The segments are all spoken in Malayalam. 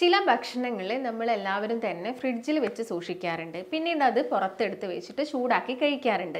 ചില ഭക്ഷണങ്ങൾ നമ്മളെല്ലാവരും തന്നെ ഫ്രിഡ്ജിൽ വെച്ച് സൂക്ഷിക്കാറുണ്ട്. പിന്നീട് അത് പുറത്തെടുത്ത് വെച്ചിട്ട് ചൂടാക്കി കഴിക്കാറുണ്ട്.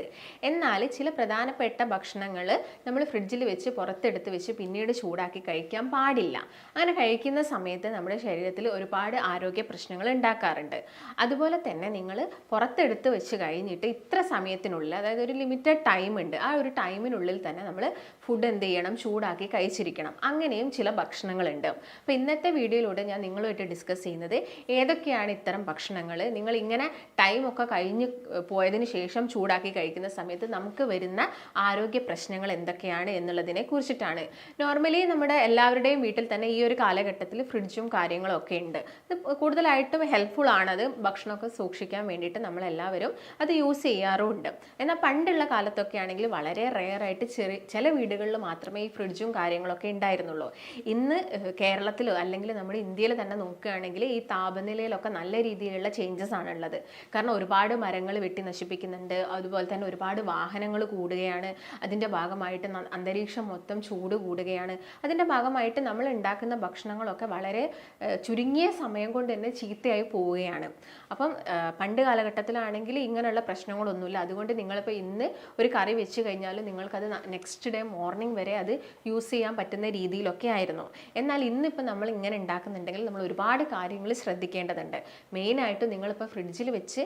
എന്നാൽ ചില പ്രധാനപ്പെട്ട ഭക്ഷണങ്ങൾ നമ്മൾ ഫ്രിഡ്ജിൽ വെച്ച് പുറത്തെടുത്ത് വെച്ച് പിന്നീട് ചൂടാക്കി കഴിക്കാൻ പാടില്ല. അങ്ങനെ കഴിക്കുന്ന സമയത്ത് നമ്മുടെ ശരീരത്തിൽ ഒരുപാട് ആരോഗ്യ പ്രശ്നങ്ങൾ ഉണ്ടാക്കാറുണ്ട്. അതുപോലെ തന്നെ നിങ്ങൾ പുറത്തെടുത്ത് വെച്ച് കഴിഞ്ഞിട്ട് ഇത്ര സമയത്തിനുള്ളിൽ, അതായത് ഒരു ലിമിറ്റഡ് ടൈം ഉണ്ട്, ആ ഒരു ടൈമിനുള്ളിൽ തന്നെ നമ്മൾ ഫുഡ് എന്ത് ചെയ്യണം, ചൂടാക്കി കഴിച്ചിരിക്കണം. അങ്ങനെയും ചില ഭക്ഷണങ്ങളുണ്ട്. അപ്പോൾ ഇന്നത്തെ വീഡിയോയിലൂടെ ഞാൻ നിങ്ങളുമായിട്ട് ഡിസ്കസ് ചെയ്യുന്നത് ഏതൊക്കെയാണ് ഇത്തരം ഭക്ഷണങ്ങൾ. നിങ്ങൾ ഇങ്ങനെ ടൈമൊക്കെ കഴിഞ്ഞ് പോയതിന് ശേഷം ചൂടാക്കി കഴിക്കുന്ന സമയത്ത് നമുക്ക് വരുന്ന ആരോഗ്യ പ്രശ്നങ്ങൾ എന്തൊക്കെയാണ് എന്നുള്ളതിനെ കുറിച്ചിട്ടാണ്. നോർമലി നമ്മുടെ എല്ലാവരുടെയും വീട്ടിൽ തന്നെ ഈ ഒരു കാലഘട്ടത്തിൽ ഫ്രിഡ്ജും കാര്യങ്ങളും ഒക്കെ ഉണ്ട്. കൂടുതലായിട്ടും ഹെൽപ്ഫുൾ ആണത്. ഭക്ഷണമൊക്കെ സൂക്ഷിക്കാൻ വേണ്ടിയിട്ട് നമ്മളെല്ലാവരും അത് യൂസ് ചെയ്യാറുമുണ്ട്. എന്നാൽ പണ്ടുള്ള കാലത്തൊക്കെ ആണെങ്കിൽ വളരെ റെയറായിട്ട് ചില വീടുകളിൽ മാത്രമേ ഈ ഫ്രിഡ്ജും കാര്യങ്ങളൊക്കെ ഉണ്ടായിരുന്നുള്ളൂ. ഇന്ന് കേരളത്തിലോ അല്ലെങ്കിൽ നമ്മുടെ ഇന്ത്യയിൽ തന്നെ നോക്കുകയാണെങ്കിൽ ഈ താപനിലയിലൊക്കെ നല്ല രീതിയിലുള്ള ചേഞ്ചസ് ആണുള്ളത്. കാരണം ഒരുപാട് മരങ്ങൾ വെട്ടി നശിപ്പിക്കുന്നുണ്ട്, അതുപോലെ തന്നെ ഒരുപാട് വാഹനങ്ങൾ കൂടുകയാണ്. അതിൻ്റെ ഭാഗമായിട്ട് അന്തരീക്ഷം മൊത്തം ചൂട് കൂടുകയാണ്. അതിൻ്റെ ഭാഗമായിട്ട് നമ്മൾ ഉണ്ടാക്കുന്ന ഭക്ഷണങ്ങളൊക്കെ വളരെ ചുരുങ്ങിയ സമയം കൊണ്ട് തന്നെ ചീത്തയായി പോവുകയാണ്. അപ്പം പണ്ട് കാലഘട്ടത്തിലാണെങ്കിൽ ഇങ്ങനെയുള്ള പ്രശ്നങ്ങളൊന്നുമില്ല. അതുകൊണ്ട് നിങ്ങളിപ്പോൾ ഇന്ന് ഒരു കറി വെച്ച് കഴിഞ്ഞാൽ നിങ്ങൾക്കത് നെക്സ്റ്റ് ഡേ മോർണിംഗ് വരെ അത് യൂസ് ചെയ്യാൻ പറ്റുന്ന രീതിയിലൊക്കെ ആയിരുന്നു. എന്നാൽ ഇന്നിപ്പോൾ നമ്മൾ ഇങ്ങനെ ഉണ്ടാക്കുന്നുണ്ടെങ്കിൽ നമ്മൾ ഒരുപാട് കാര്യങ്ങൾ ശ്രദ്ധിക്കേണ്ടതുണ്ട്. മെയിനായിട്ട് നിങ്ങളിപ്പോൾ ഫ്രിഡ്ജിൽ വെച്ച്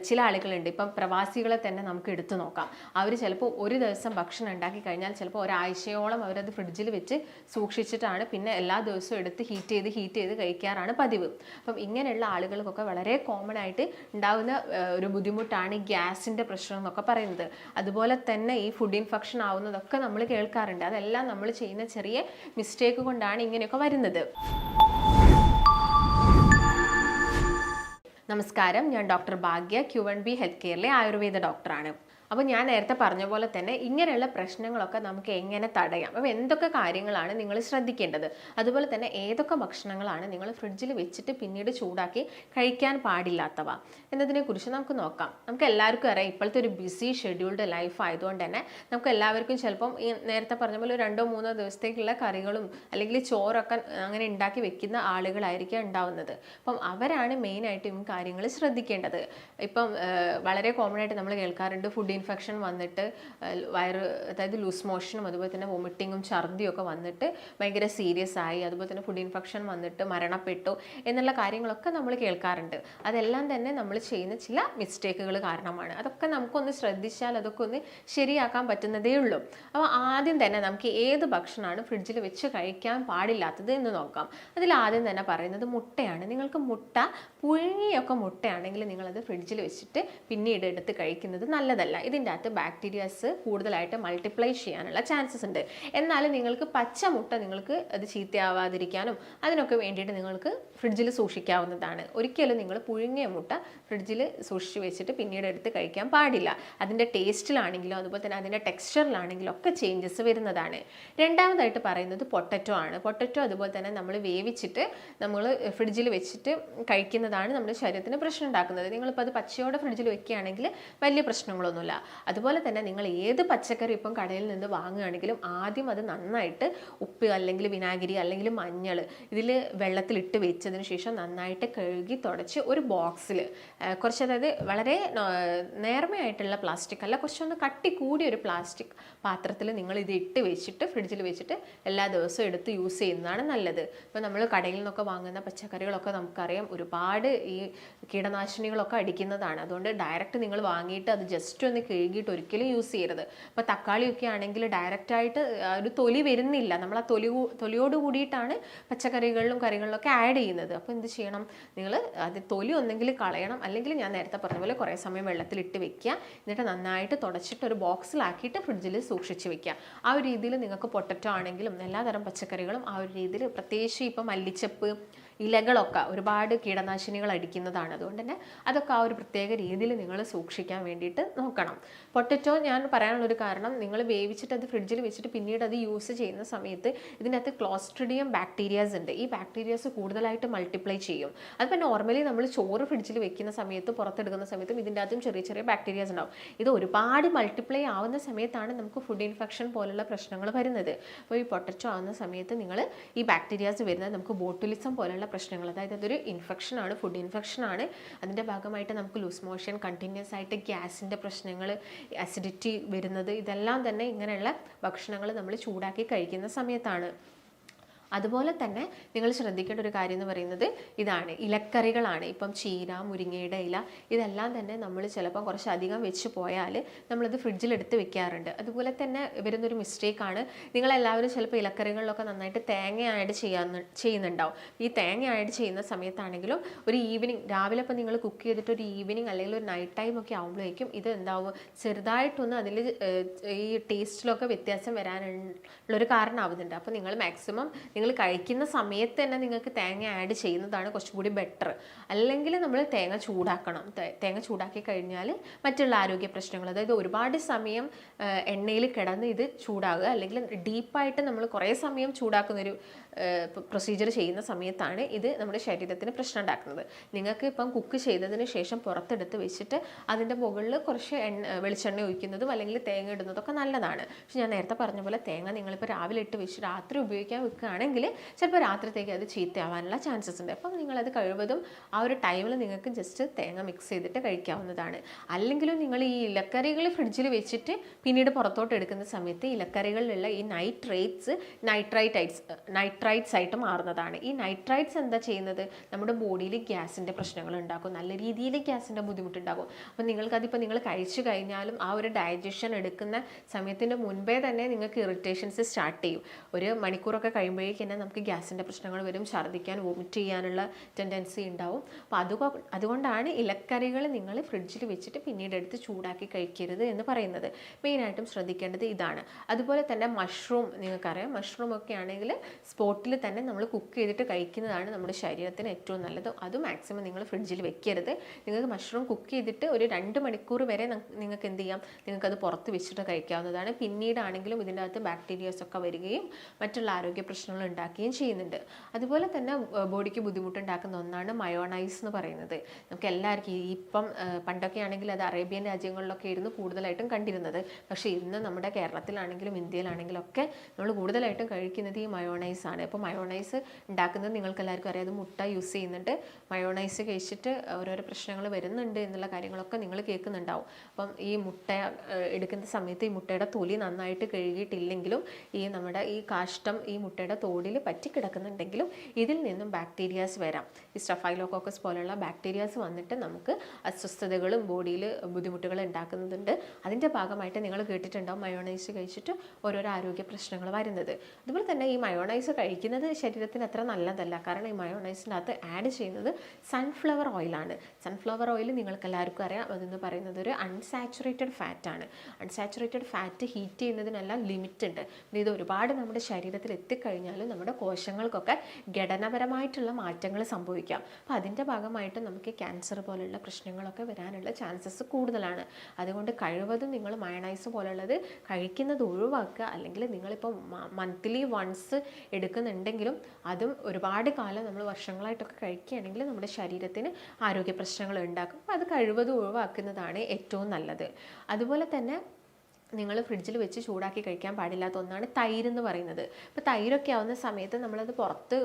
ചില ആളുകളുണ്ട്, ഇപ്പം പ്രവാസികളെ തന്നെ നമുക്ക് എടുത്തു നോക്കാം. അവർ ചിലപ്പോൾ ഒരു ദിവസം ഭക്ഷണം ഉണ്ടാക്കി കഴിഞ്ഞാൽ ചിലപ്പോൾ ഒരാഴ്ചയോളം അവരത് ഫ്രിഡ്ജിൽ വെച്ച് സൂക്ഷിച്ചിട്ടാണ് പിന്നെ എല്ലാ ദിവസവും എടുത്ത് ഹീറ്റ് ചെയ്ത് കഴിക്കാറാണ് പതിവ്. അപ്പം ഇങ്ങനെയുള്ള ആളുകൾക്കൊക്കെ വളരെ കോമൺ ആയിട്ട് ഉണ്ടാകുന്ന ഒരു ബുദ്ധിമുട്ടാണ് ഈ ഗ്യാസിൻ്റെ പ്രശ്നം എന്നൊക്കെ പറയുന്നത്. അതുപോലെ തന്നെ ഈ ഫുഡ് ഇൻഫെക്ഷൻ ആവുന്നതൊക്കെ നമ്മൾ കേൾക്കാറുണ്ട്. അതെല്ലാം നമ്മൾ ചെയ്യുന്ന ചെറിയ മിസ്റ്റേക്ക് കൊണ്ടാണ് ഇങ്ങനെയൊക്കെ വരുന്നത്. നമസ്കാരം, ഞാൻ ഡോക്ടർ ഭാഗ്യ, Q1B ഹെൽത്ത് കെയറിലെ ആയുർവേദ ഡോക്ടറാണ്. അപ്പോൾ ഞാൻ നേരത്തെ പറഞ്ഞ പോലെ തന്നെ ഇങ്ങനെയുള്ള പ്രശ്നങ്ങളൊക്കെ നമുക്ക് എങ്ങനെ തടയാം, അപ്പോൾ എന്തൊക്കെ കാര്യങ്ങളാണ് നിങ്ങൾ ശ്രദ്ധിക്കേണ്ടത്, അതുപോലെ തന്നെ ഏതൊക്കെ ഭക്ഷണങ്ങളാണ് നിങ്ങൾ ഫ്രിഡ്ജിൽ വെച്ചിട്ട് പിന്നീട് ചൂടാക്കി കഴിക്കാൻ പാടില്ലാത്തവ എന്നതിനെക്കുറിച്ച് നമുക്ക് നോക്കാം. നമുക്ക് എല്ലാവർക്കും അറിയാം, ഇപ്പോഴത്തെ ഒരു ബിസി ഷെഡ്യൂൾഡ് ലൈഫ് ആയതുകൊണ്ട് തന്നെ നമുക്ക് എല്ലാവർക്കും ചിലപ്പം ഈ നേരത്തെ പറഞ്ഞ പോലെ 2-3 ദിവസത്തേക്കുള്ള കറികളും അല്ലെങ്കിൽ ചോറൊക്കെ അങ്ങനെ ഉണ്ടാക്കി വെക്കുന്ന ആളുകളായിരിക്കും ഉണ്ടാവുന്നത്. അപ്പം അവരാണ് മെയിനായിട്ട് ഈ കാര്യങ്ങൾ ശ്രദ്ധിക്കേണ്ടത്. ഇപ്പം വളരെ കോമൺ ആയിട്ട് നമ്മൾ കേൾക്കാറുണ്ട്, ഫുഡ് ഇൻഫെക്ഷൻ വന്നിട്ട് അതായത് ലൂസ് മോഷനും അതുപോലെ തന്നെ വൊമിറ്റിങ്ങും ഛർദിയും ഒക്കെ വന്നിട്ട് ഭയങ്കര സീരിയസ് ആയി, അതുപോലെ തന്നെ ഫുഡ് ഇൻഫെക്ഷൻ വന്നിട്ട് മരണപ്പെട്ടു എന്നുള്ള കാര്യങ്ങളൊക്കെ നമ്മൾ കേൾക്കാറുണ്ട്. അതെല്ലാം തന്നെ നമ്മൾ ചെയ്യുന്ന ചില മിസ്റ്റേക്കുകൾ കാരണമാണ്. അതൊക്കെ നമുക്കൊന്ന് ശ്രദ്ധിച്ചാൽ അതൊക്കെ ഒന്ന് ശരിയാക്കാൻ പറ്റുന്നതേ ഉള്ളൂ. അപ്പോൾ ആദ്യം തന്നെ നമുക്ക് ഏത് ഭക്ഷണമാണ് ഫ്രിഡ്ജിൽ വെച്ച് കഴിക്കാൻ പാടില്ലാത്തത് എന്ന് നോക്കാം. അതിൽ ആദ്യം തന്നെ പറയുന്നത് മുട്ടയാണ്. നിങ്ങൾക്ക് മുട്ട പുഴുങ്ങിയൊക്കെ മുട്ടയാണെങ്കിൽ നിങ്ങളത് ഫ്രിഡ്ജിൽ വെച്ചിട്ട് പിന്നീട് എടുത്ത് കഴിക്കുന്നത് നല്ലതല്ല. ഇതിൻ്റെ അകത്ത് ബാക്ടീരിയാസ് കൂടുതലായിട്ട് മൾട്ടിപ്ലൈ ചെയ്യാനുള്ള ചാൻസസ് ഉണ്ട്. എന്നാൽ നിങ്ങൾക്ക് പച്ച മുട്ട നിങ്ങൾക്ക് അത് ചീത്തയാവാതിരിക്കാനും അതിനൊക്കെ വേണ്ടിയിട്ട് നിങ്ങൾക്ക് ഫ്രിഡ്ജിൽ സൂക്ഷിക്കാവുന്നതാണ്. ഒരിക്കലും നിങ്ങൾ പുഴുങ്ങിയ മുട്ട ഫ്രിഡ്ജിൽ സൂക്ഷിച്ച് വെച്ചിട്ട് പിന്നീട് എടുത്ത് കഴിക്കാൻ പാടില്ല. അതിൻ്റെ ടേസ്റ്റിലാണെങ്കിലും അതുപോലെ തന്നെ അതിൻ്റെ ടെക്സ്ചറിലാണെങ്കിലും ഒക്കെ ചേഞ്ചസ് വരുന്നതാണ്. രണ്ടാമതായിട്ട് പറയുന്നത് പൊട്ടറ്റോ ആണ്. പൊട്ടറ്റോ അതുപോലെ തന്നെ നമ്മൾ വേവിച്ചിട്ട് നമ്മൾ ഫ്രിഡ്ജിൽ വെച്ചിട്ട് കഴിക്കുന്നതാണ് നമ്മുടെ ശരീരത്തിന് പ്രശ്നം ഉണ്ടാക്കുന്നത്. നിങ്ങളിപ്പോൾ അത് പച്ചയോടെ ഫ്രിഡ്ജിൽ വെക്കുകയാണെങ്കിൽ വലിയ പ്രശ്നങ്ങളൊന്നുമില്ല. അതുപോലെ തന്നെ നിങ്ങൾ ഏത് പച്ചക്കറി ഇപ്പം കടയിൽ നിന്ന് വാങ്ങുകയാണെങ്കിലും ആദ്യം അത് നന്നായിട്ട് ഉപ്പ് അല്ലെങ്കിൽ വിനാഗിരി അല്ലെങ്കിൽ മഞ്ഞൾ ഇതിൽ വെള്ളത്തിലിട്ട് വെച്ചതിന് ശേഷം നന്നായിട്ട് കഴുകി തുടച്ച് ഒരു ബോക്സിൽ കുറച്ച്, അതായത് വളരെ നേർമയായിട്ടുള്ള പ്ലാസ്റ്റിക് അല്ല, കുറച്ചൊന്ന് കട്ടി കൂടിയ ഒരു പ്ലാസ്റ്റിക് പാത്രത്തിൽ നിങ്ങൾ ഇത് ഇട്ട് വെച്ചിട്ട് ഫ്രിഡ്ജിൽ വെച്ചിട്ട് എല്ലാ ദിവസവും എടുത്ത് യൂസ് ചെയ്യുന്നതാണ് നല്ലത്. ഇപ്പോൾ നമ്മൾ കടയിൽ നിന്നൊക്കെ വാങ്ങുന്ന പച്ചക്കറികളൊക്കെ നമുക്കറിയാം ഒരുപാട് ഈ കീടനാശിനികളൊക്കെ അടിക്കുന്നതാണ്. അതുകൊണ്ട് ഡയറക്റ്റ് നിങ്ങൾ വാങ്ങിയിട്ട് അത് ജസ്റ്റ് ഒന്ന് കഴുകിയിട്ട് ഒരിക്കലും യൂസ് ചെയ്യരുത്. ഇപ്പോൾ തക്കാളിയൊക്കെ ആണെങ്കിൽ ഡയറക്റ്റായിട്ട് ഒരു തൊലി വരുന്നില്ല, നമ്മൾ ആ തൊലിയോട് കൂടിയിട്ടാണ് പച്ചക്കറികളിലും കറികളിലൊക്കെ ആഡ് ചെയ്യുന്നത്. അപ്പോൾ എന്ത് ചെയ്യണം, നിങ്ങൾ അത് തൊലി ഒന്നെങ്കിൽ കളയണം, അല്ലെങ്കിൽ ഞാൻ നേരത്തെ പറഞ്ഞ പോലെ കുറേ സമയം വെള്ളത്തിലിട്ട് വെക്കുക, എന്നിട്ട് നന്നായിട്ട് തുടച്ചിട്ട് ഒരു ബോക്സിലാക്കിയിട്ട് ഫ്രിഡ്ജിൽ സൂക്ഷിച്ച് വെക്കുക. ആ ഒരു രീതിയിൽ നിങ്ങൾക്ക് പൊട്ടറ്റോ ആണെങ്കിലും എല്ലാതരം പച്ചക്കറികളും ആ ഒരു രീതിയിൽ, പ്രത്യേകിച്ച് ഇപ്പം മല്ലിച്ചപ്പ് ഇലകളൊക്കെ ഒരുപാട് കീടനാശിനികൾ അടിക്കുന്നതാണ്. അതുകൊണ്ട് തന്നെ അതൊക്കെ ആ ഒരു പ്രത്യേക രീതിയിൽ നിങ്ങൾ സൂക്ഷിക്കാൻ വേണ്ടിയിട്ട് നോക്കണം. പൊട്ടറ്റോ ഞാൻ പറയാനുള്ളൊരു കാരണം, നിങ്ങൾ വേവിച്ചിട്ട് അത് ഫ്രിഡ്ജിൽ വെച്ചിട്ട് പിന്നീട് അത് യൂസ് ചെയ്യുന്ന സമയത്ത് ഇതിനകത്ത് ക്ലോസ്ട്രിഡിയം ബാക്ടീരിയാസ് ഉണ്ട്. ഈ ബാക്ടീരിയാസ് കൂടുതലായിട്ട് മൾട്ടിപ്ലൈ ചെയ്യും. അതിപ്പോൾ നോർമലി നമ്മൾ ചോറ് ഫ്രിഡ്ജിൽ വെക്കുന്ന സമയത്ത് പുറത്തെടുക്കുന്ന സമയത്തും ഇതിൻ്റെ അകത്തും ചെറിയ ചെറിയ ബാക്ടീരിയാസ് ഉണ്ടാവും. ഇത് ഒരുപാട് മൾട്ടിപ്ലൈ ആവുന്ന സമയത്താണ് നമുക്ക് ഫുഡ് ഇൻഫെക്ഷൻ പോലുള്ള പ്രശ്നങ്ങൾ വരുന്നത്. അപ്പോൾ ഈ പൊട്ടറ്റോ ആവുന്ന സമയത്ത് നിങ്ങൾ ഈ ബാക്ടീരിയാസ് വരുന്നത് നമുക്ക് ബോട്ടുലിസം പോലുള്ള പ്രശ്നങ്ങൾ, അതായത് അതൊരു ഇൻഫെക്ഷനാണ്, ഫുഡ് ഇൻഫെക്ഷനാണ്. അതിൻ്റെ ഭാഗമായിട്ട് നമുക്ക് ലൂസ് മോഷൻ, കണ്ടിന്യൂസ് ആയിട്ട് ഗ്യാസിൻ്റെ പ്രശ്നങ്ങൾ, അസിഡിറ്റി വരുന്നത്, ഇതെല്ലാം തന്നെ ഇങ്ങനെയുള്ള ഭക്ഷണങ്ങൾ നമ്മൾ ചൂടാക്കി കഴിക്കുന്ന സമയത്താണ്. അതുപോലെ തന്നെ നിങ്ങൾ ശ്രദ്ധിക്കേണ്ട ഒരു കാര്യം എന്ന് പറയുന്നത് ഇതാണ്, ഇലക്കറികളാണ്. ഇപ്പം ചീര, മുരിങ്ങയുടെ ഇല, ഇതെല്ലാം തന്നെ നമ്മൾ ചിലപ്പം കുറച്ചധികം വെച്ച് പോയാൽ നമ്മളത് ഫ്രിഡ്ജിൽ എടുത്ത് വെക്കാറുണ്ട്. അതുപോലെ തന്നെ വരുന്നൊരു മിസ്റ്റേക്കാണ്, നിങ്ങളെല്ലാവരും ചിലപ്പോൾ ഇലക്കറികളിലൊക്കെ നന്നായിട്ട് തേങ്ങ ആഡ് ചെയ്യുന്നുണ്ടാവും. ഈ തേങ്ങ ആഡ് ചെയ്യുന്ന സമയത്താണെങ്കിലും ഒരു ഈവനിങ്, രാവിലെ ഇപ്പം നിങ്ങൾ കുക്ക് ചെയ്തിട്ട് ഒരു ഈവനിങ് അല്ലെങ്കിൽ ഒരു നൈറ്റ് ടൈം ഒക്കെ ആകുമ്പോഴേക്കും ഇത് എന്താവും, ചെറുതായിട്ടൊന്ന് അതിൽ ഈ ടേസ്റ്റിലൊക്കെ വ്യത്യാസം വരാനുള്ളൊരു കാരണമാവുന്നുണ്ട്. അപ്പോൾ നിങ്ങൾ മാക്സിമം നിങ്ങൾ കഴിക്കുന്ന സമയത്ത് തന്നെ നിങ്ങൾക്ക് തേങ്ങ ആഡ് ചെയ്യുന്നതാണ് കുറച്ചുകൂടി ബെറ്റർ. അല്ലെങ്കിൽ നമ്മൾ തേങ്ങ ചൂടാക്കണം. തേങ്ങ ചൂടാക്കി കഴിഞ്ഞാൽ മറ്റുള്ള ആരോഗ്യ പ്രശ്നങ്ങൾ, അതായത് ഒരുപാട് സമയം എണ്ണയിൽ കിടന്ന് ഇത് ചൂടാകുക, അല്ലെങ്കിൽ ഡീപ്പായിട്ട് നമ്മൾ കുറേ സമയം ചൂടാക്കുന്നൊരു പ്രൊസീജിയർ ചെയ്യുന്ന സമയത്താണ് ഇത് നമ്മുടെ ശരീരത്തിന് പ്രശ്നം ഉണ്ടാക്കുന്നത്. നിങ്ങൾക്ക് ഇപ്പം കുക്ക് ചെയ്തതിന് ശേഷം പുറത്തെടുത്ത് വെച്ചിട്ട് അതിൻ്റെ മുകളിൽ കുറച്ച് വെളിച്ചെണ്ണ ഒഴിക്കുന്നതും അല്ലെങ്കിൽ തേങ്ങ ഇടുന്നതൊക്കെ നല്ലതാണ്. പക്ഷെ ഞാൻ നേരത്തെ പറഞ്ഞ പോലെ തേങ്ങ നിങ്ങളിപ്പോൾ രാവിലെ ഇട്ട് വെച്ച് രാത്രി ഉപയോഗിക്കാൻ വെക്കുകയാണെങ്കിൽ ചിലപ്പോൾ രാത്രിത്തേക്ക് അത് ചീത്തയാവാനുള്ള ചാൻസസ് ഉണ്ട്. അപ്പം നിങ്ങളത് കഴിവതും ആ ഒരു ടൈമിൽ നിങ്ങൾക്ക് ജസ്റ്റ് തേങ്ങ മിക്സ് ചെയ്തിട്ട് കഴിക്കാവുന്നതാണ്. അല്ലെങ്കിലും നിങ്ങൾ ഈ ഇലക്കറികൾ ഫ്രിഡ്ജിൽ വെച്ചിട്ട് പിന്നീട് പുറത്തോട്ട് എടുക്കുന്ന സമയത്ത് ഇലക്കറികളിലുള്ള ഈ നൈട്രൈറ്റ്സ് ആയിട്ട് മാറുന്നതാണ്. ഈ നൈട്രൈറ്റ്സ് എന്താ ചെയ്യുന്നത്, നമ്മുടെ ബോഡിയിൽ ഗ്യാസിൻ്റെ പ്രശ്നങ്ങൾ ഉണ്ടാക്കും, നല്ല രീതിയിൽ ഗ്യാസിൻ്റെ ബുദ്ധിമുട്ടുണ്ടാകും. അപ്പം നിങ്ങൾക്കതിപ്പോൾ നിങ്ങൾ കഴിച്ചു കഴിഞ്ഞാലും ആ ഒരു ഡൈജഷൻ എടുക്കുന്ന സമയത്തിൻ്റെ മുൻപേ തന്നെ നിങ്ങൾക്ക് ഇറിറ്റേഷൻസ് സ്റ്റാർട്ട് ചെയ്യും. ഒരു മണിക്കൂറൊക്കെ കഴിയുമ്പോഴേക്കും തന്നെ നമുക്ക് ഗ്യാസിൻ്റെ പ്രശ്നങ്ങൾ വരും, ഛർദ്ദിക്കാൻ, വോമിറ്റ് ചെയ്യാനുള്ള ടെൻഡൻസി ഉണ്ടാവും. അപ്പോൾ അതുകൊണ്ടാണ് ഇലക്കറികൾ നിങ്ങൾ ഫ്രിഡ്ജിൽ വെച്ചിട്ട് പിന്നീട് എടുത്ത് ചൂടാക്കി കഴിക്കരുത് എന്ന് പറയുന്നത്. മെയിനായിട്ടും ശ്രദ്ധിക്കേണ്ടത് ഇതാണ്. അതുപോലെ തന്നെ മഷ്റൂം, നിങ്ങൾക്കറിയാം മഷ്റൂം ഒക്കെ ആണെങ്കിൽ സ്പോട്ടിൽ തന്നെ നമ്മൾ കുക്ക് ചെയ്തിട്ട് കഴിക്കുന്നതാണ് നമ്മുടെ ശരീരത്തിന് ഏറ്റവും നല്ലത്. അത് മാക്സിമം നിങ്ങൾ ഫ്രിഡ്ജിൽ വെക്കരുത്. നിങ്ങൾക്ക് മഷ്റൂം കുക്ക് ചെയ്തിട്ട് ഒരു 2 മണിക്കൂർ വരെ നിങ്ങൾക്ക് എന്ത് ചെയ്യാം, നിങ്ങൾക്കത് പുറത്ത് വെച്ചിട്ട് കഴിക്കാവുന്നതാണ്. പിന്നീടാണെങ്കിലും ഇതിൻ്റെ അകത്ത് ബാക്ടീരിയാസ് ഒക്കെ വരികയും മറ്റുള്ള ആരോഗ്യ പ്രശ്നങ്ങൾ ഉണ്ടാക്കുകയും ചെയ്യുന്നുണ്ട്. അതുപോലെ തന്നെ ബോഡിക്ക് ബുദ്ധിമുട്ടുണ്ടാക്കുന്ന ഒന്നാണ് മയോണൈസ് എന്ന് പറയുന്നത്. നമുക്ക് എല്ലാവർക്കും ഇപ്പം പണ്ടൊക്കെ ആണെങ്കിൽ അത് അറേബ്യൻ രാജ്യങ്ങളിലൊക്കെ ആയിരുന്നു കൂടുതലായിട്ടും കണ്ടിരുന്നത്. പക്ഷേ ഇന്ന് നമ്മുടെ കേരളത്തിലാണെങ്കിലും ഇന്ത്യയിലാണെങ്കിലും ഒക്കെ നമ്മൾ കൂടുതലായിട്ടും കഴിക്കുന്നത് ഈ മയോണൈസ് ആണ്. അപ്പോൾ മയോണൈസ് ഉണ്ടാക്കുന്നത് നിങ്ങൾക്ക് എല്ലാവർക്കും അറിയാം, അത് മുട്ട യൂസ് ചെയ്യുന്നുണ്ട്. മയോണൈസ് കഴിച്ചിട്ട് ഓരോരോ പ്രശ്നങ്ങൾ വരുന്നുണ്ട് എന്നുള്ള കാര്യങ്ങളൊക്കെ നിങ്ങൾ കേൾക്കുന്നുണ്ടാവും. അപ്പം ഈ മുട്ട എടുക്കുന്ന സമയത്ത് ഈ മുട്ടയുടെ തൊലി നന്നായിട്ട് കഴുകിയിട്ടില്ലെങ്കിലും നമ്മുടെ ഈ കാഷ്ടം ഈ മുട്ടയുടെ തോടിൽ പറ്റിക്കിടക്കുന്നുണ്ടെങ്കിലും ഇതിൽ നിന്നും ബാക്ടീരിയാസ് വരാം. ഈ സ്റ്റഫൈലോകോക്കസ് പോലുള്ള ബാക്ടീരിയാസ് വന്നിട്ട് നമുക്ക് അസ്വസ്ഥതകളും ബോഡിയിൽ ബുദ്ധിമുട്ടുകൾ ഉണ്ടാക്കുന്നുണ്ട്. അതിൻ്റെ ഭാഗമായിട്ട് നിങ്ങൾ കേട്ടിട്ടുണ്ടാവും മയോണൈസ് കഴിച്ചിട്ട് ഓരോരോ ആരോഗ്യ പ്രശ്നങ്ങൾ വരുന്നത്. അതുപോലെ തന്നെ ഈ മയോണൈസ് കഴിക്കുന്നത് ശരീരത്തിന് അത്ര നല്ലതല്ല. കാരണം ഈ മയോണൈസിൻ്റെ അകത്ത് ആഡ് ചെയ്യുന്നത് സൺഫ്ലവർ ഓയിലാണ്. സൺഫ്ലവർ ഓയിൽ നിങ്ങൾക്ക് എല്ലാവർക്കും അറിയാം, അതെന്ന് പറയുന്നത് ഒരു അൺസാച്ചുറേറ്റഡ് ഫാറ്റാണ്. അൺസാച്ചുറേറ്റഡ് ഫാറ്റ് ഹീറ്റ് ചെയ്യുന്നതിനെല്ലാം ലിമിറ്റ് ഉണ്ട്. ഇത് ഒരുപാട് നമ്മുടെ ശരീരത്തിൽ എത്തിക്കഴിഞ്ഞാലും നമ്മുടെ കോശങ്ങൾക്കൊക്കെ ഘടനാപരമായിട്ടുള്ള മാറ്റങ്ങൾ സംഭവിക്കാം. അപ്പോൾ അതിൻ്റെ ഭാഗമായിട്ട് നമുക്ക് ക്യാൻസർ പോലുള്ള പ്രശ്നങ്ങളൊക്കെ വരാനുള്ള ചാൻസസ് കൂടുതലാണ്. അതുകൊണ്ട് കഴിവതും നിങ്ങൾ മയോണൈസ് പോലുള്ളത് കഴിക്കുന്നത് ഒഴിവാക്കുക. അല്ലെങ്കിൽ നിങ്ങളിപ്പോൾ മന്ത്ലി വൺസ് എടുക്കുന്നുണ്ടെങ്കിലും അതും ഒരുപാട് കാലം നമ്മൾ വർഷങ്ങളായിട്ടൊക്കെ കഴിക്കുകയാണെങ്കിൽ നമ്മുടെ ശരീരത്തിന് ആരോഗ്യ പ്രശ്നങ്ങൾ ഉണ്ടാക്കും. അപ്പോൾ അത് കഴിവതും ഒഴിവാക്കുന്നതാണ് ഏറ്റവും നല്ലത്. അതുപോലെ തന്നെ നിങ്ങൾ ഫ്രിഡ്ജിൽ വെച്ച് ചൂടാക്കി കഴിക്കാൻ പാടില്ലാത്ത ഒന്നാണ് തൈര് എന്ന് പറയുന്നത്. ഇപ്പോൾ തൈരൊക്കെ ആവുന്ന സമയത്ത് നമ്മളത് പുറത്ത്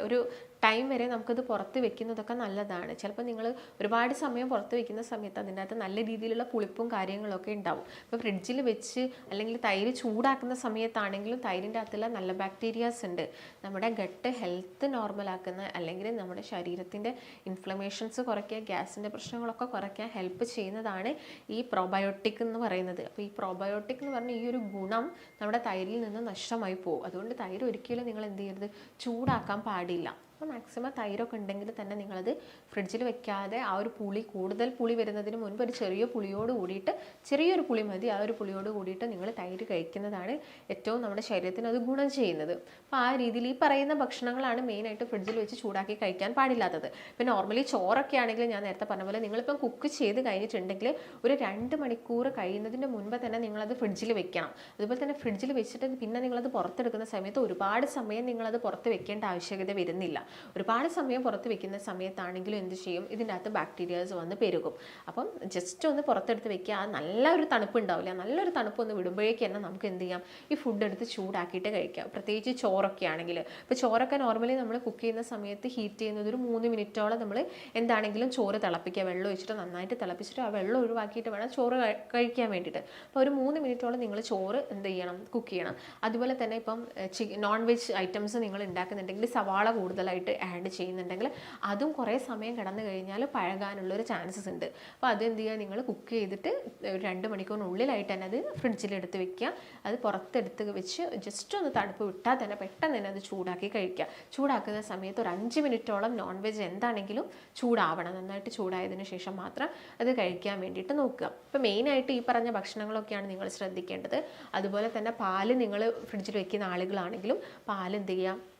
ഒരു ടൈം വരെ നമുക്കത് പുറത്ത് വെക്കുന്നതൊക്കെ നല്ലതാണ്. ചിലപ്പോൾ നിങ്ങൾ ഒരുപാട് സമയം പുറത്ത് വെക്കുന്ന സമയത്ത് അതിൻ്റെ അകത്ത് നല്ല രീതിയിലുള്ള പുളിപ്പും കാര്യങ്ങളൊക്കെ ഉണ്ടാവും. ഇപ്പോൾ ഫ്രിഡ്ജിൽ വെച്ച് അല്ലെങ്കിൽ തൈര് ചൂടാക്കുന്ന സമയത്താണെങ്കിലും തൈരിൻ്റെ അകത്തുള്ള നല്ല ബാക്ടീരിയാസ് ഉണ്ട്. നമ്മുടെ ഗട്ട് ഹെൽത്ത് നോർമലാക്കുന്ന അല്ലെങ്കിൽ നമ്മുടെ ശരീരത്തിൻ്റെ ഇൻഫ്ലമേഷൻസ് കുറയ്ക്കുക, ഗ്യാസിൻ്റെ പ്രശ്നങ്ങളൊക്കെ കുറയ്ക്കാൻ ഹെൽപ്പ് ചെയ്യുന്നതാണ് ഈ പ്രോബയോട്ടിക് എന്ന് പറയുന്നത്. അപ്പോൾ ഈ പ്രോബയോട്ടിക് എന്ന് പറഞ്ഞ ഈ ഒരു ഗുണം നമ്മുടെ തൈരിൽ നിന്ന് നഷ്ടമായി പോകും. അതുകൊണ്ട് തൈര് ഒരിക്കലും നിങ്ങൾ എന്ത് ചെയ്യരുത്, ചൂടാക്കാൻ പാടില്ല. അപ്പോൾ മാക്സിമം തൈരൊക്കെ ഉണ്ടെങ്കിൽ തന്നെ നിങ്ങളത് ഫ്രിഡ്ജിൽ വെക്കാതെ ആ ഒരു കൂടുതൽ പുളി വരുന്നതിന് മുൻപ് ഒരു ചെറിയൊരു പുളി മതി, ആ ഒരു പുളിയോട് കൂടിയിട്ട് നിങ്ങൾ തൈര് കഴിക്കുന്നതാണ് ഏറ്റവും നമ്മുടെ ശരീരത്തിന് അത് ഗുണം ചെയ്യുന്നത്. അപ്പോൾ ആ രീതിയിൽ ഈ പറയുന്ന ഭക്ഷണങ്ങളാണ് മെയിനായിട്ട് ഫ്രിഡ്ജിൽ വെച്ച് ചൂടാക്കി കഴിക്കാൻ പാടില്ലാത്തത്. ഇപ്പോൾ നോർമലി ചോറൊക്കെ ആണെങ്കിൽ ഞാൻ നേരത്തെ പറഞ്ഞ പോലെ നിങ്ങളിപ്പം കുക്ക് ചെയ്ത് കഴിഞ്ഞിട്ടുണ്ടെങ്കിൽ ഒരു 2 മണിക്കൂർ കഴിയുന്നതിൻ്റെ മുൻപ് തന്നെ നിങ്ങളത് ഫ്രിഡ്ജിൽ വെക്കണം. അതുപോലെ തന്നെ ഫ്രിഡ്ജിൽ വെച്ചിട്ട് പിന്നെ നിങ്ങളത് പുറത്തെടുക്കുന്ന സമയത്ത് ഒരുപാട് സമയം നിങ്ങളത് പുറത്ത് വെക്കേണ്ട ആവശ്യകത വരുന്നില്ല. ഒരുപാട് സമയം പുറത്ത് വെക്കുന്ന സമയത്താണെങ്കിലും എന്ത് ചെയ്യും, ഇതിൻ്റെ അകത്ത് ബാക്ടീരിയാസ് വന്ന് പെരുകും. അപ്പം ജസ്റ്റ് ഒന്ന് പുറത്തെടുത്ത് വെക്കുക. ആ നല്ലൊരു തണുപ്പ് ഉണ്ടാവില്ല, നല്ലൊരു തണുപ്പ് ഒന്ന് വിടുമ്പോഴേക്ക് തന്നെ നമുക്ക് എന്ത് ചെയ്യാം, ഈ ഫുഡ് എടുത്ത് ചൂടാക്കിയിട്ട് കഴിക്കാം. പ്രത്യേകിച്ച് ചോറൊക്കെ ആണെങ്കിൽ, ഇപ്പോൾ ചോറൊക്കെ നോർമലി നമ്മൾ കുക്ക് ചെയ്യുന്ന സമയത്ത് ഹീറ്റ് ചെയ്യുന്നത് ഒരു 3 മിനിറ്റോളം നമ്മൾ എന്താണെങ്കിലും ചോറ് തിളപ്പിക്കുക. വെള്ളം ഒഴിച്ചിട്ട് നന്നായിട്ട് തിളപ്പിച്ചിട്ട് ആ വെള്ളം ഒഴിവാക്കിയിട്ട് വേണം ചോറ് കഴിക്കാൻ വേണ്ടിയിട്ട്. അപ്പോൾ ഒരു 3 മിനിറ്റോളം നിങ്ങൾ ചോറ് എന്ത് ചെയ്യണം, കുക്ക് ചെയ്യണം. അതുപോലെ തന്നെ ഇപ്പം നോൺ വെജ് ഐറ്റംസ് നിങ്ങൾ ഉണ്ടാക്കുന്നുണ്ടെങ്കിൽ സവാള കൂടുതലായിട്ട് ആഡ് ചെയ്യുന്നുണ്ടെങ്കിൽ അതും കുറേ സമയം കിടന്നു കഴിഞ്ഞാൽ പഴകാനുള്ളൊരു ചാൻസസ് ഉണ്ട്. അപ്പോൾ അതെന്ത് ചെയ്യുക, നിങ്ങൾ കുക്ക് ചെയ്തിട്ട് 2 മണിക്കൂറിനുള്ളിലായിട്ട് തന്നെ അത് ഫ്രിഡ്ജിലെടുത്ത് വെക്കുക. അത് പുറത്തെടുത്ത് വെച്ച് ജസ്റ്റ് ഒന്ന് തണുപ്പ് വിട്ടാൽ തന്നെ പെട്ടെന്ന് തന്നെ അത് ചൂടാക്കി കഴിക്കുക. ചൂടാക്കുന്ന സമയത്ത് ഒരു 5 മിനിറ്റോളം നോൺ വെജ് എന്താണെങ്കിലും ചൂടാവണം. നന്നായിട്ട് ചൂടായതിനു ശേഷം മാത്രം അത് കഴിക്കാൻ വേണ്ടിയിട്ട് നോക്കുക. ഇപ്പോൾ മെയിനായിട്ട് ഈ പറഞ്ഞ ഭക്ഷണങ്ങളൊക്കെയാണ് നിങ്ങൾ ശ്രദ്ധിക്കേണ്ടത്. അതുപോലെ തന്നെ പാല് നിങ്ങൾ ഫ്രിഡ്ജിൽ വെക്കുന്ന ആളുകളാണെങ്കിലും പാൽ എന്ത് ചെയ്യുക,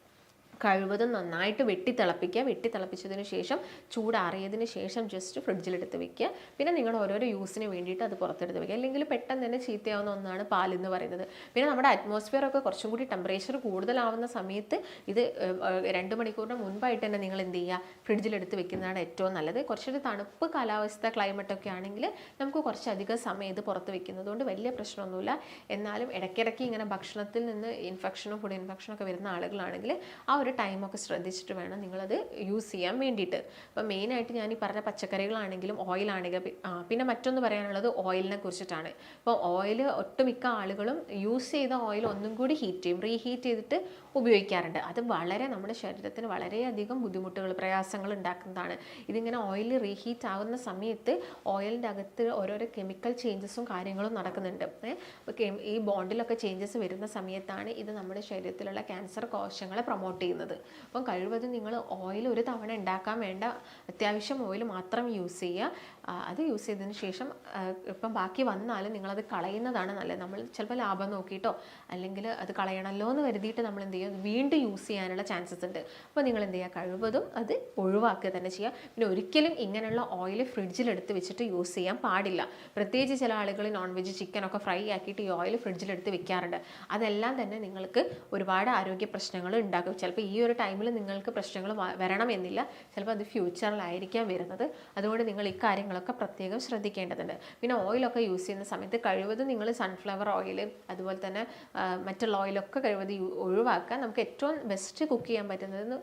കഴിവതും നന്നായിട്ട് വെട്ടിത്തിളപ്പിച്ചതിന് ശേഷം ചൂടാറിയതിന് ശേഷം ജസ്റ്റ് ഫ്രിഡ്ജിലെടുത്ത് വെക്കുക. പിന്നെ നിങ്ങൾ ഓരോരോ യൂസിന് വേണ്ടിയിട്ട് അത് പുറത്തെടുത്ത് വെക്കുക. അല്ലെങ്കിൽ പെട്ടെന്ന് തന്നെ ചീത്തയാവുന്ന ഒന്നാണ് പാലെന്ന് പറയുന്നത്. പിന്നെ നമ്മുടെ അറ്റ്മോസ്ഫിയർ ഒക്കെ കുറച്ചും കൂടി ടെമ്പറേച്ചർ കൂടുതലാവുന്ന സമയത്ത് ഇത് 2 മണിക്കൂറിന് മുൻപായിട്ട് തന്നെ നിങ്ങൾ എന്ത് ചെയ്യുക, ഫ്രിഡ്ജിലെടുത്ത് വെക്കുന്നതാണ് ഏറ്റവും നല്ലത്. കുറച്ചൊരു തണുപ്പ് കാലാവസ്ഥ ക്ലൈമറ്റൊക്കെ ആണെങ്കിൽ നമുക്ക് കുറച്ചധികം സമയം ഇത് പുറത്ത് വെക്കുന്നത് കൊണ്ട് വലിയ പ്രശ്നമൊന്നുമില്ല. എന്നാലും ഇടയ്ക്കിടയ്ക്ക് ഇങ്ങനെ ഭക്ഷണത്തിൽ നിന്ന് ഇൻഫെക്ഷനും ഫുഡ് ഇൻഫെക്ഷനൊക്കെ വരുന്ന ആളുകളാണെങ്കിൽ ആ ഒരു ടൈമൊക്കെ ശ്രദ്ധിച്ചിട്ട് വേണം നിങ്ങളത് യൂസ് ചെയ്യാൻ വേണ്ടിയിട്ട്. അപ്പോൾ മെയിനായിട്ട് ഞാൻ ഈ പറഞ്ഞ പച്ചക്കറികളാണെങ്കിലും ഓയിലാണെങ്കിലും പിന്നെ മറ്റൊന്ന് പറയാനുള്ളത് ഓയിലിനെ കുറിച്ചിട്ടാണ്. ഇപ്പോൾ ഓയിൽ ഒട്ടുമിക്ക ആളുകളും യൂസ് ചെയ്ത ഓയിൽ ഒന്നും കൂടി ഹീറ്റ് ചെയ്യും, റീഹീറ്റ് ചെയ്തിട്ട് ഉപയോഗിക്കാറുണ്ട്. അത് വളരെ നമ്മുടെ ശരീരത്തിന് വളരെയധികം ബുദ്ധിമുട്ടുകൾ പ്രയാസങ്ങൾ ഉണ്ടാക്കുന്നതാണ്. ഇതിങ്ങനെ ഓയിൽ റീഹീറ്റ് ആവുന്ന സമയത്ത് ഓയിലിൻ്റെ അകത്ത് ഓരോരോ കെമിക്കൽ ചേഞ്ചസും കാര്യങ്ങളും നടക്കുന്നുണ്ട്. അപ്പോൾ ഈ ബോണ്ടിലൊക്കെ ചേഞ്ചസ് വരുന്ന സമയത്താണ് ഇത് നമ്മുടെ ശരീരത്തിലുള്ള ക്യാൻസർ കോശങ്ങളെ പ്രൊമോട്ട് ചെയ്യുന്നത്. അപ്പം കഴിവതും നിങ്ങൾ ഓയിൽ ഒരു തവണ ഉണ്ടാക്കാൻ വേണ്ട, അത്യാവശ്യം ഓയിൽ മാത്രം യൂസ് ചെയ്യുക. അത് യൂസ് ചെയ്തതിന് ശേഷം ഇപ്പം ബാക്കി വന്നാലും നിങ്ങളത് കളയുന്നതാണ് നല്ലത്. നമ്മൾ ചിലപ്പോൾ ലാഭം നോക്കിയിട്ടോ അല്ലെങ്കിൽ അത് കളയണമല്ലോ എന്ന് കരുതിയിട്ട് നമ്മൾ എന്ത് ചെയ്യും, വീണ്ടും യൂസ് ചെയ്യാനുള്ള ചാൻസസ് ഉണ്ട്. അപ്പോൾ നിങ്ങൾ എന്ത് ചെയ്യുക, കഴിവതും അത് ഒഴിവാക്കുക തന്നെ ചെയ്യുക. പിന്നെ ഒരിക്കലും ഇങ്ങനെയുള്ള ഓയിൽ ഫ്രിഡ്ജിലെടുത്ത് വെച്ചിട്ട് യൂസ് ചെയ്യാൻ പാടില്ല. പ്രത്യേകിച്ച് ചില ആളുകൾ നോൺ വെജ് ചിക്കനൊക്കെ ഫ്രൈ ആക്കിയിട്ട് ഈ ഓയിൽ ഫ്രിഡ്ജിലെടുത്ത് വെക്കാറുണ്ട്. അതെല്ലാം തന്നെ നിങ്ങൾക്ക് ഒരുപാട് ആരോഗ്യ പ്രശ്നങ്ങൾ ഉണ്ടാക്കും. ചിലപ്പോൾ ഈ ഒരു ടൈമിൽ നിങ്ങൾക്ക് പ്രശ്നങ്ങൾ വരണമെന്നില്ല, ചിലപ്പോൾ അത് ഫ്യൂച്ചറിലായിരിക്കാം വരുന്നത്. അതുകൊണ്ട് നിങ്ങൾ ഈ കാര്യങ്ങളൊക്കെ പ്രത്യേകം ശ്രദ്ധിക്കേണ്ടതുണ്ട്. പിന്നെ ഓയിലൊക്കെ യൂസ് ചെയ്യുന്ന സമയത്ത് കഴിവതും നിങ്ങൾ സൺഫ്ലവർ ഓയിൽ അതുപോലെ തന്നെ മറ്റുള്ള ഓയിലൊക്കെ കഴിവതും ഒഴിവാക്കുക. നമുക്ക് ഏറ്റവും ബെസ്റ്റ് കുക്ക് ചെയ്യാൻ പറ്റുന്നത്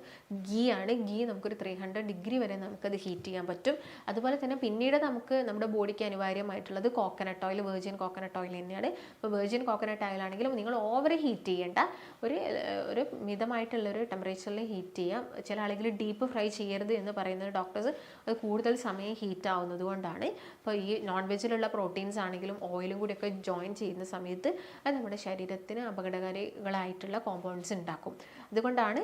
ഗീ ആണ്. ഗീ നമുക്കൊരു 300 ഡിഗ്രി വരെ നമുക്കത് ഹീറ്റ് ചെയ്യാൻ പറ്റും. അതുപോലെ തന്നെ പിന്നീട് നമുക്ക് നമ്മുടെ ബോഡിക്ക് അനിവാര്യമായിട്ടുള്ളത് coconut oil, virgin coconut oil തന്നെയാണ്. ഇപ്പോൾ വെർജിൻ കോക്കനട്ട് ഓയിൽ ആണെങ്കിലും നിങ്ങൾ ഓവർ ഹീറ്റ് ചെയ്യേണ്ട, ഒരു മിതമായിട്ടുള്ളൊരു ടെമ്പറേച്ചറിൽ ഹീറ്റ് ചെയ്യാം. ചില ആളുകൾ ഡീപ്പ് ഫ്രൈ ചെയ്യരുത് എന്ന് പറയുന്നത് ഡോക്ടേഴ്സ് അത് കൂടുതൽ സമയം ഹീറ്റ് ആവുന്നത് കൊണ്ടാണ്. അപ്പോൾ ഈ നോൺ വെജിലുള്ള പ്രോട്ടീൻസ് ആണെങ്കിലും ഓയിലും കൂടിയൊക്കെ ജോയിൻ ചെയ്യുന്ന സമയത്ത് അത് നമ്മുടെ ശരീരത്തിന് അപകടകാരികളായിട്ടുള്ള കോമ്പൗണ്ട്സ് ഉണ്ടാക്കും. അതുകൊണ്ടാണ്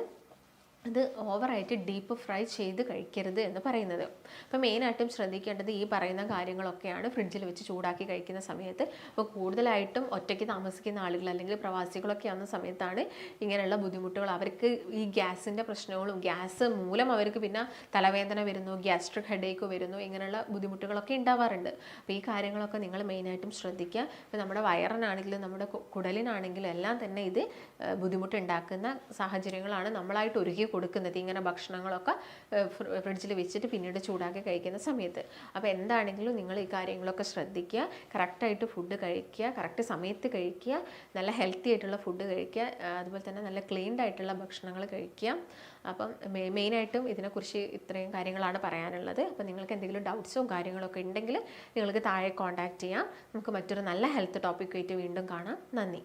അത് ഓവറായിട്ട് ഡീപ്പ് ഫ്രൈ ചെയ്ത് കഴിക്കരുത് എന്ന് പറയുന്നത്. അപ്പോൾ മെയിനായിട്ടും ശ്രദ്ധിക്കേണ്ടത് ഈ പറയുന്ന കാര്യങ്ങളൊക്കെയാണ് ഫ്രിഡ്ജിൽ വെച്ച് ചൂടാക്കി കഴിക്കുന്ന സമയത്ത്. അപ്പോൾ കൂടുതലായിട്ടും ഒറ്റയ്ക്ക് താമസിക്കുന്ന ആളുകൾ അല്ലെങ്കിൽ പ്രവാസികളൊക്കെ ആവുന്ന സമയത്താണ് ഇങ്ങനെയുള്ള ബുദ്ധിമുട്ടുകൾ. അവർക്ക് ഈ ഗ്യാസിൻ്റെ പ്രശ്നങ്ങളും ഗ്യാസ് മൂലം അവർക്ക് പിന്നെ തലവേദന വരുന്നു, ഗ്യാസ്ട്രിക് ഹെഡേക്ക് വരുന്നു, ഇങ്ങനെയുള്ള ബുദ്ധിമുട്ടുകളൊക്കെ ഉണ്ടാവാറുണ്ട്. അപ്പോൾ ഈ കാര്യങ്ങളൊക്കെ നിങ്ങൾ മെയിനായിട്ടും ശ്രദ്ധിക്കുക. ഇപ്പോൾ നമ്മുടെ വയറിനാണെങ്കിലും നമ്മുടെ കുടലിനാണെങ്കിലും എല്ലാം തന്നെ ഇത് ബുദ്ധിമുട്ടുണ്ടാക്കുന്ന സാഹചര്യങ്ങളാണ് നമ്മളായിട്ട് ഒരുക്കി കൊടുക്കുന്നത് ഇങ്ങനെ ഭക്ഷണങ്ങളൊക്കെ ഫ്രിഡ്ജിൽ വെച്ചിട്ട് പിന്നീട് ചൂടാക്കി കഴിക്കുന്ന സമയത്ത്. അപ്പോൾ എന്താണെങ്കിലും നിങ്ങൾ ഈ കാര്യങ്ങളൊക്കെ ശ്രദ്ധിക്കുക. കറക്റ്റായിട്ട് ഫുഡ് കഴിക്കുക, കറക്റ്റ് സമയത്ത് കഴിക്കുക, നല്ല ഹെൽത്തി ആയിട്ടുള്ള ഫുഡ് കഴിക്കുക, അതുപോലെ തന്നെ നല്ല ക്ലീൻഡ് ആയിട്ടുള്ള ഭക്ഷണങ്ങൾ കഴിക്കുക. അപ്പം മെയിനായിട്ടും ഇതിനെക്കുറിച്ച് ഇത്രയും കാര്യങ്ങളാണ് പറയാനുള്ളത്. അപ്പോൾ നിങ്ങൾക്ക് എന്തെങ്കിലും ഡൗട്ട്സോ കാര്യങ്ങളൊക്കെ ഉണ്ടെങ്കിൽ നിങ്ങൾക്ക് താഴെ കോൺടാക്റ്റ് ചെയ്യാം. നമുക്ക് മറ്റൊരു നല്ല ഹെൽത്ത് ടോപ്പിക്കുമായിട്ട് വീണ്ടും കാണാം. നന്ദി.